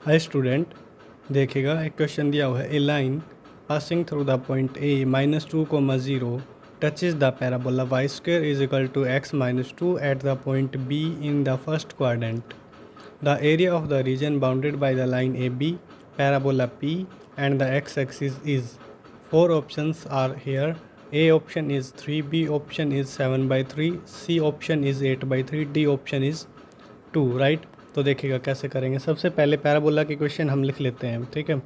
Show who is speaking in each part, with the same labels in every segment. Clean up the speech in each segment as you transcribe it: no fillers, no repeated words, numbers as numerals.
Speaker 1: Hi student, देखिएगा एक question दिया हुआ है। A line passing through the point A -2, 0 touches the parabola Y square is equal to x-2 at the point B in the first quadrant. The area of the region bounded by the line A B, parabola P and the x axis is. 4 options are here. A option is 3, B option is 7/3, C option is 8/3, D option is 2, right. तो देखिएगा कैसे करेंगे। सबसे पहले parabola के question हम लिख लेते हैं, ठीक है।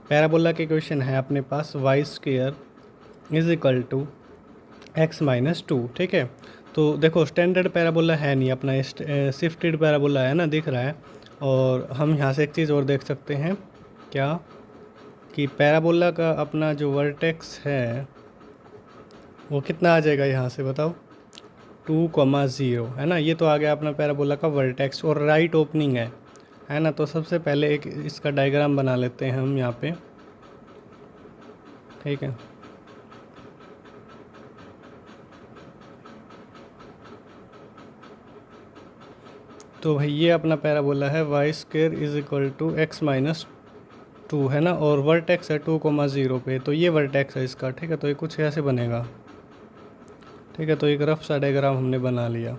Speaker 1: पैराबोला के क्वेश्चन है अपने पास Y square is equal to x-2, ठीक है। तो देखो स्टैंडर्ड पैराबोला है नहीं अपना, शिफ्टेड पैराबोला है ना, दिख रहा है। और हम यहाँ से एक चीज़ और देख सकते हैं क्या, कि पैराबोला का अपना जो वर्टेक्स है वो कितना आ जाएगा यहाँ से, बताओ। 2,0 है ना, ये तो आ गया अपना पैराबोला का वर्टेक्स और राइट ओपनिंग है ना। तो सबसे पहले एक इसका डायग्राम बना लेते हैं हम यहाँ पे, ठीक है। तो भाई ये अपना पैराबोला है y square is equal to x-2 है ना, और वर्टेक्स है 2,0 पे। तो ये वर्टेक्स है इसका, ठीक है। तो ये कुछ ऐसे बनेगा, ठीक है। तो एक रफ सा डायग्राम हमने बना लिया,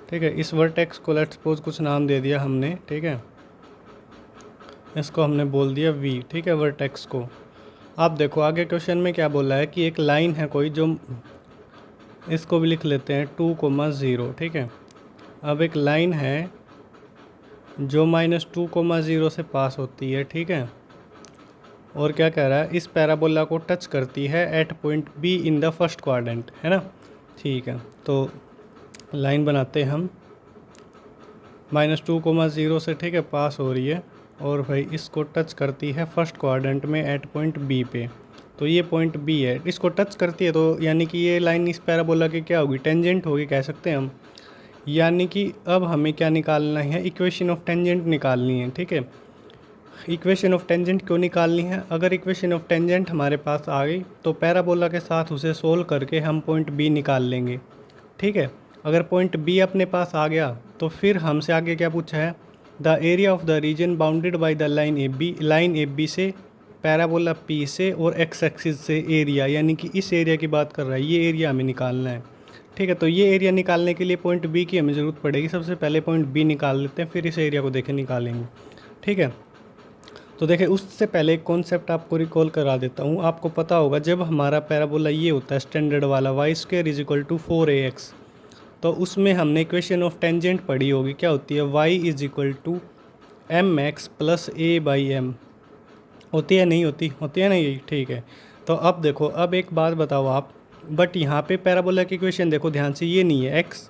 Speaker 1: ठीक है। इस वर्टेक्स को लेट्स सपोज कुछ नाम दे दिया हमने, ठीक है। इसको हमने बोल दिया v, ठीक है, वर्टेक्स को। आप देखो आगे क्वेश्चन में क्या बोला है कि एक लाइन है कोई, जो इसको भी लिख लेते हैं 2,0, ठीक है। अब एक लाइन है जो -2,0 से पास होती है, ठीक है। और क्या कह रहा है, इस पैराबोला को टच करती है at point B in the first quadrant, है ना, ठीक है। तो लाइन बनाते हैं हम, -2,0 से, ठीक है, पास हो रही है और भाई इसको टच करती है फर्स्ट क्वाड्रेंट में एट पॉइंट बी पे। तो ये पॉइंट बी है, इसको टच करती है, तो यानी कि ये लाइन इस पैराबोला की क्या होगी, टेंजेंट होगी, कह सकते हैं हम। यानी कि अब हमें क्या निकालना है, इक्वेशन ऑफ टेंजेंट निकालनी है, ठीक है। इक्वेशन ऑफ टेंजेंट क्यों निकालनी है, अगर इक्वेशन ऑफ टेंजेंट हमारे पास आ गई तो पैराबोला के साथ उसे सोल्व करके हम पॉइंट बी निकाल लेंगे, ठीक है। अगर पॉइंट बी अपने पास आ गया तो फिर हमसे आगे क्या पूछा है, the area of the region bounded by the line A B से, पैराबोला पी से और एक्स एक्सिस से एरिया, यानी कि इस एरिया की बात कर रहा है, ये एरिया हमें निकालना है, ठीक है। तो ये एरिया निकालने के लिए पॉइंट बी की हमें ज़रूरत पड़ेगी। सबसे पहले पॉइंट बी निकाल लेते हैं, फिर इस एरिया को देखें निकालेंगे, ठीक है। तो देखिए उससे पहले एक कॉन्सेप्ट आपको रिकॉल करा देता हूँ। आपको पता होगा जब हमारा पैराबोला ये होता है स्टैंडर्ड वाला y square is equal to 4ax, तो उसमें हमने इक्वेशन ऑफ टेंजेंट पढ़ी होगी, क्या होती है, y is equal to mx plus a/m। होती है नहीं होती, होती है ना यही, ठीक है। तो अब देखो, अब एक बात बताओ आप, बट यहाँ पे पैराबोला की इक्वेशन देखो ध्यान से, ये नहीं है x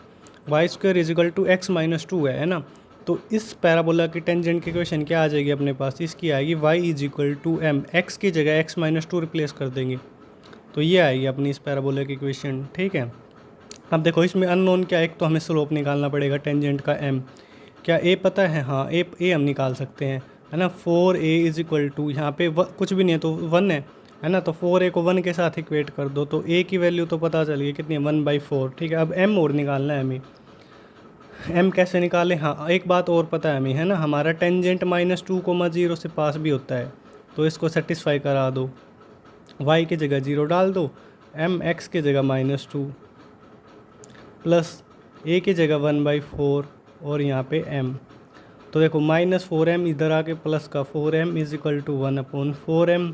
Speaker 1: y square is equal to x-2 है ना। तो इस पैराबोला की टेंजेंट की इक्वेशन क्या आ जाएगी अपने पास, इसकी आएगी y is equal to m, x की जगह x-2 रिप्लेस कर देंगे, तो ये आएगी अपनी इस पैराबोला की इक्वेशन, ठीक है। अब देखो इसमें अननोन क्या है, एक तो हमें स्लोप निकालना पड़ेगा टेंजेंट का m, क्या a पता है, हाँ a हम निकाल सकते हैं, है ना। 4a इज इक्वल टू, यहाँ पे कुछ भी नहीं है तो 1 है ना। तो 4a को 1 के साथ इक्वेट कर दो, तो a की वैल्यू तो पता चल गई कितनी है, 1/4, ठीक है। अब m और निकालना है हमें, m कैसे निकालें, हाँ एक बात और पता है हमें, है ना, हमारा टेंजेंट -2,0 से पास भी होता है, तो इसको सेटिस्फाई करा दो। y की जगह 0 डाल दो, mx की जगह -2 प्लस a की जगह 1/4 और यहाँ पे m। तो देखो -4m इधर आके प्लस का 4m is equal to 1/4m,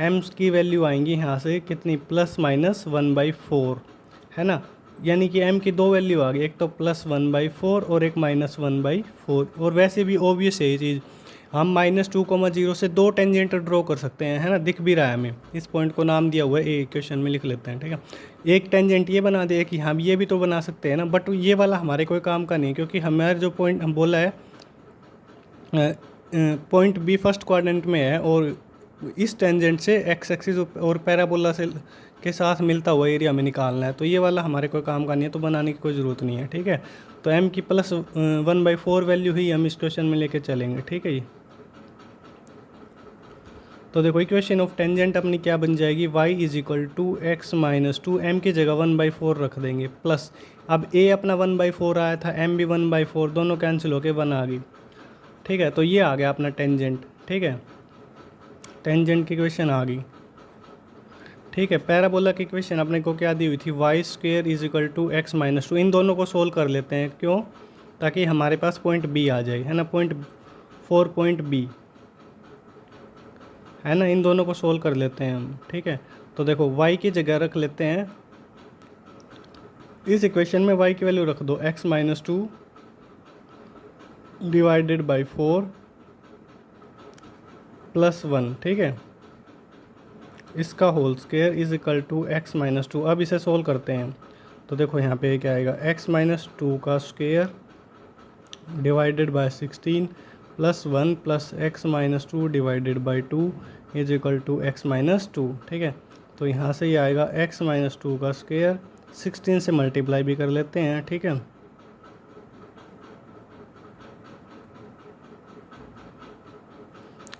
Speaker 1: m की वैल्यू आएंगी यहाँ से कितनी, +-1/4, है ना। यानी कि m की दो वैल्यू आ गई, एक तो +1/4 और एक -1/4। और वैसे भी ओबियस है ये चीज़, हम -2,0 से दो टेंजेंट ड्रॉ कर सकते हैं, है ना, दिख भी रहा है हमें। इस पॉइंट को नाम दिया हुआ है ए, क्वेश्चन में लिख लेते हैं, ठीक है। एक टेंजेंट ये बना दिया कि हम ये भी तो बना सकते हैं ना, बट ये वाला हमारे कोई काम का नहीं, क्योंकि हमारे जो पॉइंट हम बोला है पॉइंट बी फर्स्ट क्वाड्रेंट में है, और इस टेंजेंट से एक्स एक्सिस और पैराबोला से के साथ मिलता हुआ एरिया हमें निकालना है, तो ये वाला हमारे कोई काम का नहीं है, तो बनाने की कोई ज़रूरत नहीं है, ठीक है। तो m की +1/4 वैल्यू ही हम इस क्वेश्चन में लेके चलेंगे, ठीक है जी। तो देखो इक्वेशन ऑफ टेंजेंट अपनी क्या बन जाएगी, y is equal to x-2, m की जगह 1/4 रख देंगे, प्लस अब a अपना 1/4 आया था, m भी 1/4, दोनों कैंसिल होके 1 आ गई। ठीक है, तो ये आ गया अपना टेंजेंट। ठीक है, टेंजेंट की इक्वेशन आ गई। ठीक है, पैराबोला की इक्वेशन अपने को क्या दी हुई थी, Y square is equal to X minus two. इन दोनों को सोल्व कर लेते हैं, क्यों, ताकि हमारे पास पॉइंट बी आ जाए, है ना, पॉइंट बी, है ना। इन दोनों को सोल्व कर लेते हैं हम। ठीक है, तो देखो y की जगह रख लेते हैं, इस इक्वेशन में y की वैल्यू रख दो x minus two divided by 4 plus 1। ठीक है, इसका whole square is equal to X minus two. अब इसे सोल्व करते हैं, तो देखो यहाँ पे क्या आएगा, x माइनस टू का square divided by 16 plus 1 plus X minus two divided by 2 is equal to X minus two. ठीक है, तो यहाँ से ये आएगा x माइनस टू का स्क्वायर, 16 से मल्टीप्लाई भी कर लेते हैं। ठीक है,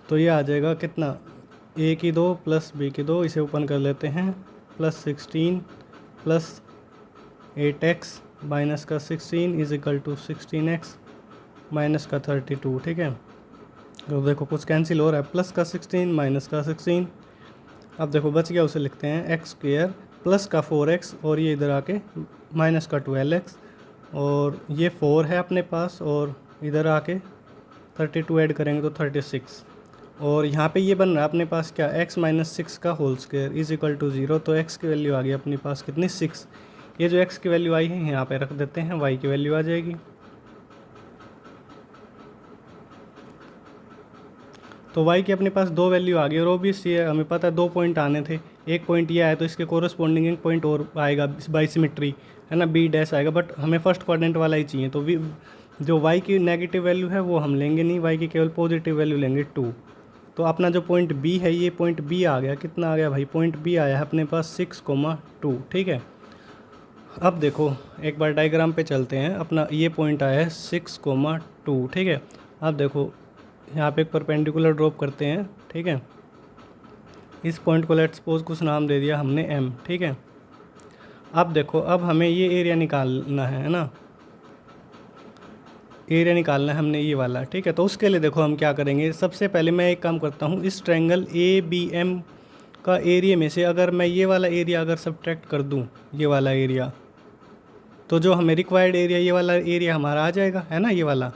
Speaker 1: तो ये आ जाएगा कितना, a की 2 प्लस b की 2, इसे ओपन कर लेते हैं, प्लस 16 प्लस 8x माइनस का 16 is equal to 16x minus का 32। ठीक है, तो देखो कुछ कैंसिल हो रहा है, प्लस का 16 माइनस का 16। अब देखो बच गया, उसे लिखते हैं एक्स स्क्वेयर प्लस का 4x और ये इधर आके माइनस का 12x, और ये 4 है अपने पास, और इधर आके 32 ऐड करेंगे तो 36, और यहाँ पे ये बन रहा है अपने पास क्या, x माइनस 6 का whole square is equal to 0। तो x की वैल्यू आ गई अपने पास कितनी, 6। ये जो x की वैल्यू आई है यहाँ पे रख देते हैं, y की वैल्यू आ जाएगी। तो y की अपने पास 2 वैल्यू आ गई, और ओबियसली हमें पता है 2 पॉइंट आने थे, एक पॉइंट ये आया तो इसके कोरस्पॉन्डिंग एक पॉइंट और आएगा बाई सिमेट्री, है ना, b डैश आएगा, बट हमें फर्स्ट क्वाड्रेंट वाला ही चाहिए। तो जो y की नेगेटिव वैल्यू है वो हम लेंगे नहीं, y की केवल पॉजिटिव वैल्यू लेंगे 2। तो अपना जो पॉइंट b है, ये पॉइंट b आ गया, कितना आ गया भाई, पॉइंट b आया है अपने पास 6,2। ठीक है, अब देखो एक बार डायग्राम पे चलते हैं, अपना ये पॉइंट आया है 6,2। ठीक है, अब देखो यहाँ पे एक परपेंडिकुलर ड्रॉप करते हैं। ठीक है, इस पॉइंट को लेट्स सपोज कुछ नाम दे दिया हमने m। ठीक है, अब देखो, अब हमें ये एरिया निकालना है ना, एरिया निकालना है हमने ये वाला। ठीक है, तो उसके लिए देखो हम क्या करेंगे, सबसे पहले मैं एक काम करता हूँ, इस ट्रायंगल ABM का एरिया में से अगर मैं ये वाला एरिया अगर सब्ट्रैक्ट कर दूँ, ये वाला एरिया, तो जो हमें रिक्वायर्ड एरिया, ये वाला एरिया हमारा आ जाएगा, है ना, ये वाला।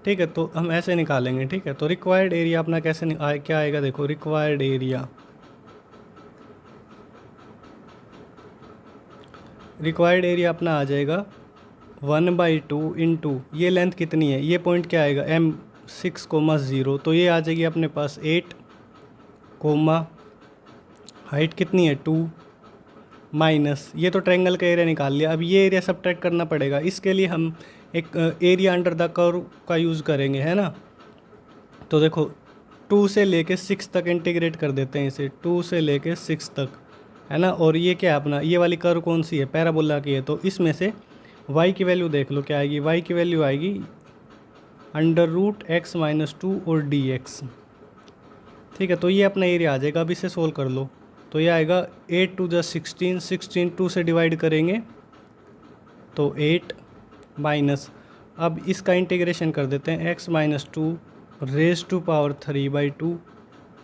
Speaker 1: ठीक है, तो हम ऐसे निकालेंगे। ठीक है, तो रिक्वायर्ड एरिया अपना कैसे क्या आएगा, देखो रिक्वायर्ड एरिया अपना आ जाएगा 1/2 इंटू ये लेंथ कितनी है, ये पॉइंट क्या आएगा, m 6,0, तो ये आ जाएगी अपने पास 8, हाइट कितनी है 2, माइनस ये तो ट्रायंगल का एरिया निकाल लिया। अब ये एरिया सब्ट्रैक्ट करना पड़ेगा, इसके लिए हम एक एरिया अंडर द कर्व का यूज़ करेंगे, है ना। तो देखो 2 से लेके 6 तक इंटीग्रेट कर देते हैं इसे, 2 से लेके 6 तक, है ना। और ये क्या है अपना, ये वाली कर्व कौन सी है, पैराबोला की है, तो इसमें से y की वैल्यू देख लो क्या आएगी, y की वैल्यू आएगी √x माइनस 2 और dx। ठीक है, तो ये अपना एरिया आ जाएगा। अब इसे सोल्व कर लो, तो ये आएगा 8 × 16, 16 2 से डिवाइड करेंगे तो 8 माइनस, अब इसका इंटीग्रेशन कर देते हैं, x minus 2 raise to power 3/2,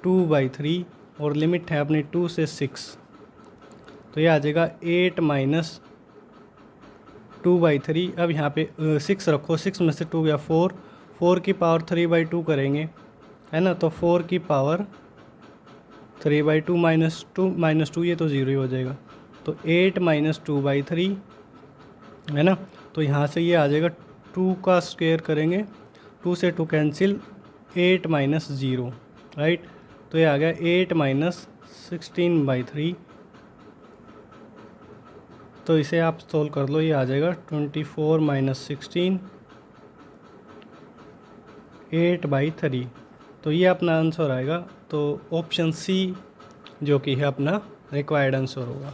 Speaker 1: 2/3, और लिमिट है अपनी 2 से 6, तो ये आ जाएगा 8 माइनस 2/3। अब यहाँ पे 6 रखो, 6 में से 2 गया 4, 4 की पावर 3/2 करेंगे, है ना, तो 4 की पावर 3/2 माइनस टू ये तो 0 ही हो जाएगा, तो 8 माइनस 2/3, है ना। तो यहाँ से ये आ जाएगा 2 का स्क्वायर करेंगे, 2 से 2 कैंसिल, 8 माइनस 0, राइट। तो ये आ गया 8 माइनस 16/3। तो इसे आप सोल्व कर लो, ये आ जाएगा 24 माइनस 16, 8/3। तो ये अपना आंसर आएगा। तो ऑप्शन सी जो कि है अपना रिक्वायर्ड आंसर होगा।